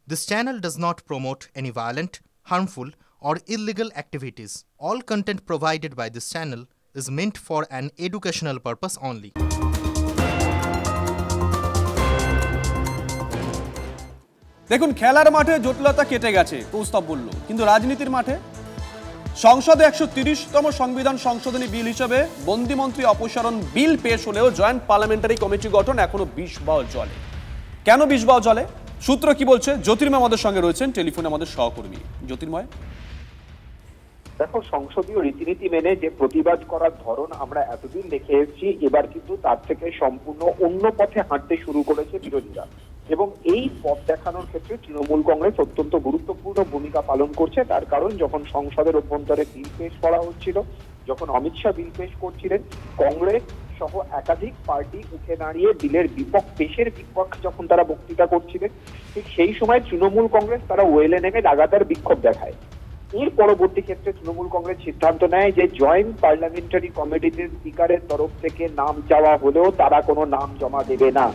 This channel does not promote any violent, harmful, or illegal activities. All content provided by this channel is meant for an educational purpose only. দেখুন, খেলার মাঠে জটিলতা কেটে গেছে কৌস্তব বলল, কিন্তু রাজনীতির মাঠে সংসদে 130তম সংবিধান সংশোধনী বিল হিসেবে বন্দিমন্ত্রী অপসারণ বিল পেশ হলেও জয়েন্ট পার্লামেন্টারি কমিটি গঠন এখনো বিষবাও জলে। কেন বিষবাও জলে? সূত্র কি বলছে? জ্যোতির্ময় আমাদের সঙ্গে রয়েছেন টেলিফোনে, আমাদের সহকর্মী জ্যোতির্ময়। দেখো, সংসদীয় রীতিনীতি মেনে যে প্রতিবাদ করার ধরন আমরা এতদিন দেখে এসেছি, এবার কিন্তু তার থেকে সম্পূর্ণ অন্য পথে হাঁটতে শুরু করেছে বিরোধীরা, এবং এই পথ দেখানোর ক্ষেত্রে তৃণমূল কংগ্রেস অত্যন্ত গুরুত্বপূর্ণ ভূমিকা পালন করছে। তার কারণ, যখন সংসদের অভ্যন্তরে বিল পেশ করা হচ্ছিল, যখন অমিত শাহ বিল পেশ করছিলেন, কংগ্রেস সহ একাধিক পার্টি উঠে দাঁড়িয়ে বিলের পেশের বিপক্ষে যখন তারা বক্তৃতা করছিলেন, ঠিক সেই সময় তৃণমূল কংগ্রেস তারা ওয়েলে নেমে লাগাতার বিক্ষোভ দেখায়। এর পরবর্তী ক্ষেত্রে তৃণমূল কংগ্রেস সিদ্ধান্ত নেয় যে জয়েন্ট পার্লামেন্টারি কমিটিতে স্পিকারের তরফ থেকে নাম চাওয়া হলেও তারা কোনো নাম জমা দেবে না।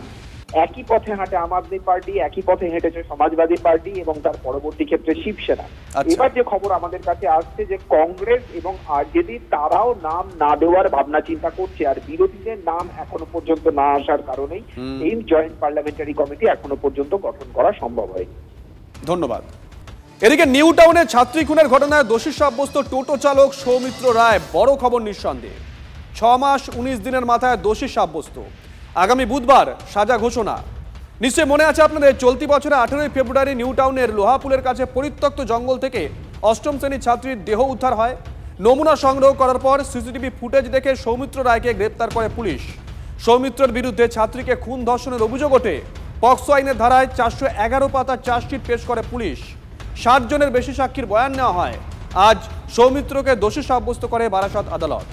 একই পথে হাঁটে আম আদমি পার্টি, একই পথে হেঁটেছে সমাজবাদী পার্টি এবং তার পরবর্তী ক্ষেত্রে শিবসেনা। এবার যে খবর আমাদের কাছে আসছে যে কংগ্রেস এবং আরজেডি তারাও নাম না দেওয়ার ভাবনা চিন্তা করছে, আর বিরোধীদের নাম এখনো পর্যন্ত না আসার কারণেই এই জয়েন্ট পার্লামেন্টারি কমিটি এখনো পর্যন্ত গঠন করা সম্ভব হয়নি। ধন্যবাদ। এদিকে নিউ টাউনে ছাত্রী খুনের ঘটনায় দোষী সাব্যস্ত টোটো চালক সৌমিত্র রায়, বড় খবর নিঃসন্দেহে। 6 মাস 19 দিনের মাথায় দোষী সাব্যস্ত। আগামী বুধবার সাজা ঘোষণা। নিশ্চয় মনে আছে আপনাদের, চলতি বছরে 18 ফেব্রুয়ারি নিউ টাউনের লোহাপুলের কাছে পরিত্যক্ত জঙ্গল থেকে 8ম শ্রেণীর ছাত্রীর দেহ উদ্ধার হয়। নমুনা সংগ্রহ করার পর সিসিটিভি ফুটেজ দেখে সৌমিত্র রায়কে গ্রেপ্তার করে পুলিশ। সৌমিত্রের বিরুদ্ধে ছাত্রীকে খুন ধর্ষণের অভিযোগ ওঠে। পক্সো আইনের ধারায় 411 পাতা চার্জশিট পেশ করে পুলিশ। 60 জনের বেশি সাক্ষীর বয়ান নেওয়া হয়। আজ সৌমিত্রকে দোষী সাব্যস্ত করে বারাসত আদালত।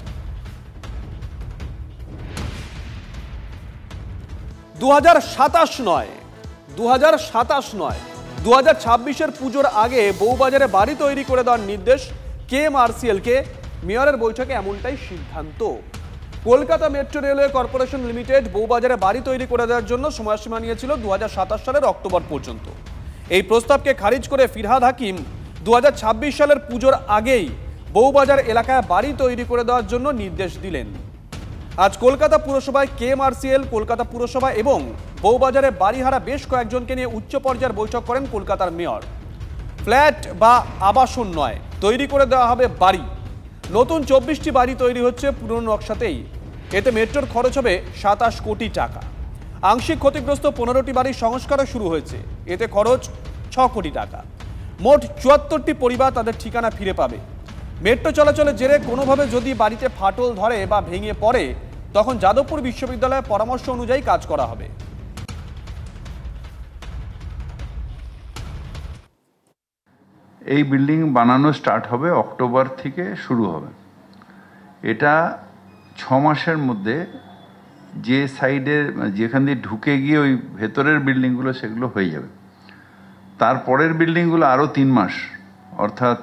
2027 নয়, 2026-এর পুজোর আগে বউবাজারে বাড়ি তৈরি করে দেওয়ার নির্দেশ কেএমআরসিএলকে। মেয়রের বৈঠকে এমনটাই সিদ্ধান্ত। Kolkata metro railway corporation limited বউবাজারে বাড়ি তৈরি করে দেওয়ার জন্য সময়সীমা নিয়েছিল 2027 সালের অক্টোবর পর্যন্ত। এই প্রস্তাবকে খারিজ করে ফিরহাদ হাকিম 2026 সালের পুজোর আগেই বউবাজার এলাকায় বাড়ি তৈরি করে দেওয়ার জন্য নির্দেশ দিলেন। আজ কলকাতা পুরসভায় কেএমআরসিএল, কলকাতা পুরসভা এবং বউবাজারে বাড়িহারা বেশ কয়েকজনকে নিয়ে উচ্চ পর্যায়ের বৈঠক করেন কলকাতার মেয়র। ফ্ল্যাট বা আবাসন নয়, তৈরি করে দেওয়া হবে বাড়ি। নতুন 24টি বাড়ি তৈরি হচ্ছে পুরনো নকশাতেই। এতে মেট্রোর খরচ হবে 27 কোটি টাকা। আংশিক ক্ষতিগ্রস্ত 15টি বাড়ির সংস্কারও শুরু হয়েছে, এতে খরচ 6 কোটি টাকা। মোট 74টি পরিবার তাদের ঠিকানা ফিরে পাবে। মেট্রো চলাচলের জেরে কোনোভাবে যদি বাড়িতে ফাটল ধরে বা ভেঙে পড়ে, তখন যাদবপুর বিশ্ববিদ্যালয়ের পরামর্শ অনুযায়ী কাজ করা হবে। এই বিল্ডিং বানানো স্টার্ট হবে, অক্টোবর থেকে শুরু হবে। এটা 6 মাসের মধ্যে যে সাইডের যেখান দিয়ে ঢুকে গিয়ে ওই ভেতরের বিল্ডিংগুলো সেগুলো হয়ে যাবে। তারপরের বিল্ডিংগুলো আরও 3 মাস, অর্থাৎ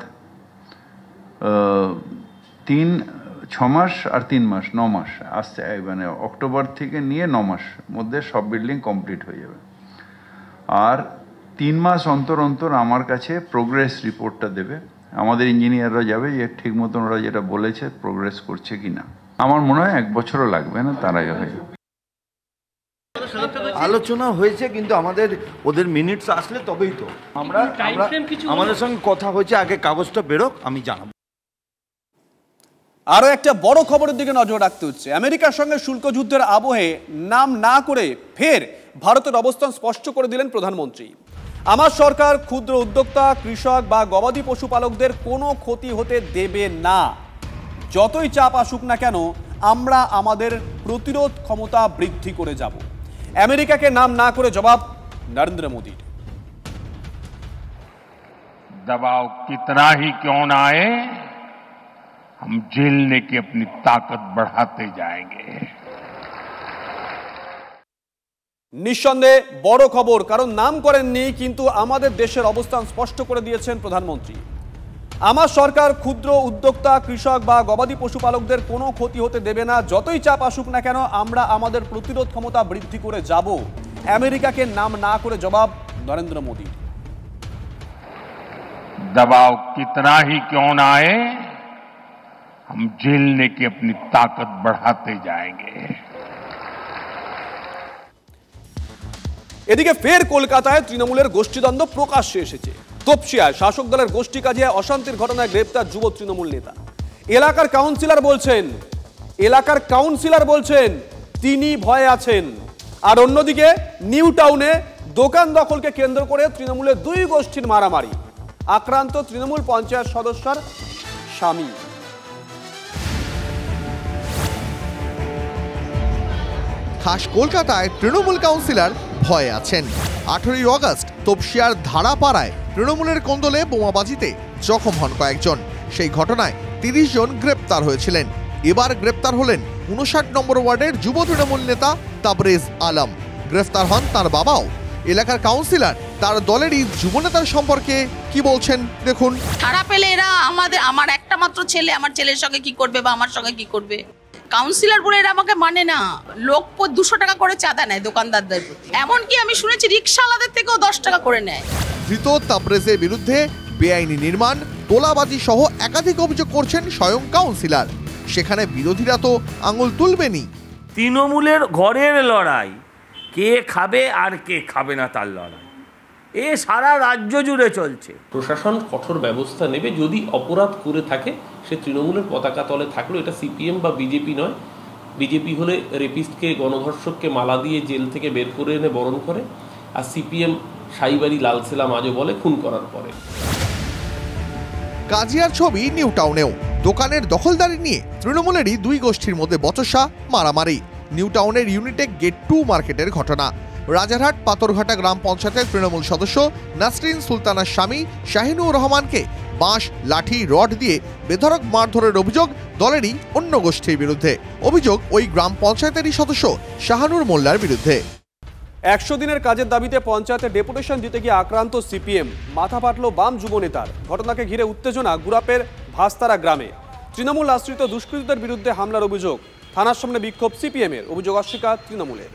6 মাস আর 3 মাস 9 মাস আসছে, মানে অক্টোবর থেকে নিয়ে 9 মাস মধ্যে সব বিল্ডিং কমপ্লিট হয়ে যাবে। আর 3 মাস অন্তর অন্তর আমার কাছে প্রোগ্রেস রিপোর্টটা দেবে। আমাদের ইঞ্জিনিয়াররা যাবে যে ঠিক মতন ওরা যেটা বলেছে প্রোগ্রেস করছে কিনা। আমার মনে হয় 1 বছরও লাগবে না, তারাই হয়ে যাবে। আলোচনা হয়েছে, কিন্তু আমাদের ওদের মিনিটস আসলে তবেই তো আমরা আমাদের সঙ্গে কথা হয়েছে। আগে কাগজটা বেরোক, আমি জানাবো। আরও একটা বড় খবরের দিকে নজর রাখতে হচ্ছে। আমেরিকার সঙ্গে শুল্ক যুদ্ধের আবহে নাম না করে ফের ভারতের অবস্থান স্পষ্ট করে দিলেন প্রধানমন্ত্রী। আমার সরকার ক্ষুদ্র উদ্যোক্তা, কৃষক বা গবাদি পশুপালকদের কোনো ক্ষতি হতে দেবে না। যতই চাপ আসুক না কেন, আমরা আমাদের প্রতিরোধ ক্ষমতা বৃদ্ধি করে যাব। আমেরিকাকে নাম না করে জবাব নরেন্দ্র মোদীর। दबाव कितना ही क्यों ना आए, हम झेलने की अपनी ताकत बढ़ाते जाएंगे। নিঃসন্দেহে বড় খবর, কারণ নাম করেননি কিন্তু আমাদের দেশের অবস্থান স্পষ্ট করে দিয়েছেন প্রধানমন্ত্রী। আমার সরকার ক্ষুদ্র উদ্যোক্তা, কৃষক বা গবাদি পশুপালকদের কোনো ক্ষতি হতে দেবে না। যতই চাপ আসুক না কেন, আমরা আমাদের প্রতিরোধ ক্ষমতা বৃদ্ধি করে যাব। আমেরিকাকে নাম না করে জবাব নরেন্দ্র মোদী। दबाव कितना ही क्यों ना आए, हम झेलने की अपनी ताकत बढ़ाते जाएंगे। এদিকে ফের কলকাতায় তৃণমূলের গোষ্ঠীদ্বন্দ্ব প্রকাশ্যে এসেছে। তপসিয়ায় শাসক দলের গোষ্ঠী কাজিয়ায় অশান্তির ঘটনায় গ্রেপ্তার যুব তৃণমূল নেতা। এলাকার কাউন্সিলর বলছেন তিনি ভয়ে আছেন। আর অন্যদিকে নিউ টাউনে দোকান দখলকে কেন্দ্র করে তৃণমূলের দুই গোষ্ঠীর মারামারি, আক্রান্ত তৃণমূল পঞ্চায়েত সদস্যর স্বামী। খাস কলকাতায় তৃণমূল কাউন্সিলর ভয়ে আছেন। 18ই আগস্ট তপসিয়ার ধারাপাড়ায় তৃণমূলের কোন্দলে বোমাবাজিতে জখম হন কয়েকজন। সেই ঘটনায় 30 জন গ্রেপ্তার হয়েছিলেন। এবার গ্রেপ্তার হলেন 59 নম্বর ওয়ার্ডের যুব তৃণমূল নেতা তাবরেজ আলম। গ্রেফতার হন তার বাবাও। এলাকার কাউন্সিলর তার দলেরই যুবনেতার সম্পর্কে কি বলছেন দেখুন। ছাড়া পেলে এরা আমার একটা মাত্র ছেলে, আমার ছেলের সঙ্গে কি করবে বা আমার সঙ্গে কি করবে। কাউন্সিলর বলে এরা আমাকে মানে না। লোক 200 টাকা করে চাঁদা নেয় দোকানদারদের, এমনকি আমি শুনেছি রিক্সাওয়ালাদের থেকেও 10 টাকা করে নেয়। ধৃত তাবরেজের বিরুদ্ধে বেআইনি নির্মাণ, তোলাবাজি সহ একাধিক অভিযোগ করছেন স্বয়ং কাউন্সিলর। সেখানে বিরোধীরা তো আঙুল তুলবেনই। তৃণমূলের ঘরের লড়াই, কে খাবে আর কে খাবে না তার লড়াই, এ সারা রাজ্য জুড়ে চলছে। প্রশাসন কঠোর ব্যবস্থা নেবে যদি অপরাধ করে থাকে, সে তৃণমূলের পতাকা তলে থাকলেও, এটা সিপিএম বা বিজেপি নয়। বিজেপি হলে রেপিস্টকে, গণধর্ষককে মালা দিয়ে জেল থেকে বের করে এনে বরণ করে, আর সিপিএম সাইবারি লালসেলাম আজও বলে খুন করার পরে। কাজিয়ার ছবি নিউ টাউনেও দোকানের দখলদারি নিয়ে তৃণমূলেরই দুই গোষ্ঠীর মধ্যে বচসা, মারামারি। নিউ টাউনের ইউনিটেক গেট 2 মার্কেটের ঘটনা। রাজারহাট পাথরঘাটা গ্রাম পঞ্চায়েতের তৃণমূল সদস্য নাসরিন সুলতানার স্বামী শাহিনুর রহমানকে বাঁশ, লাঠি, রড দিয়ে বেধড়ক মারধরের অভিযোগ দলেরই অন্য গোষ্ঠীর বিরুদ্ধে। অভিযোগ ওই গ্রাম পঞ্চায়েতেরই সদস্য শাহানুর মোল্লার বিরুদ্ধে। 100 দিনের কাজের দাবিতে পঞ্চায়েতে ডেপুটেশন দিতে গিয়ে আক্রান্ত সিপিএম, মাথা ফাটল বাম যুব নেতার। ঘটনাকে ঘিরে উত্তেজনা গুরাপের ভাস্তারা গ্রামে। তৃণমূল আশ্রিত দুষ্কৃতীদের বিরুদ্ধে হামলার অভিযোগ। থানার সামনে বিক্ষোভ সিপিএমের, অভিযোগ অস্বীকার তৃণমূলের।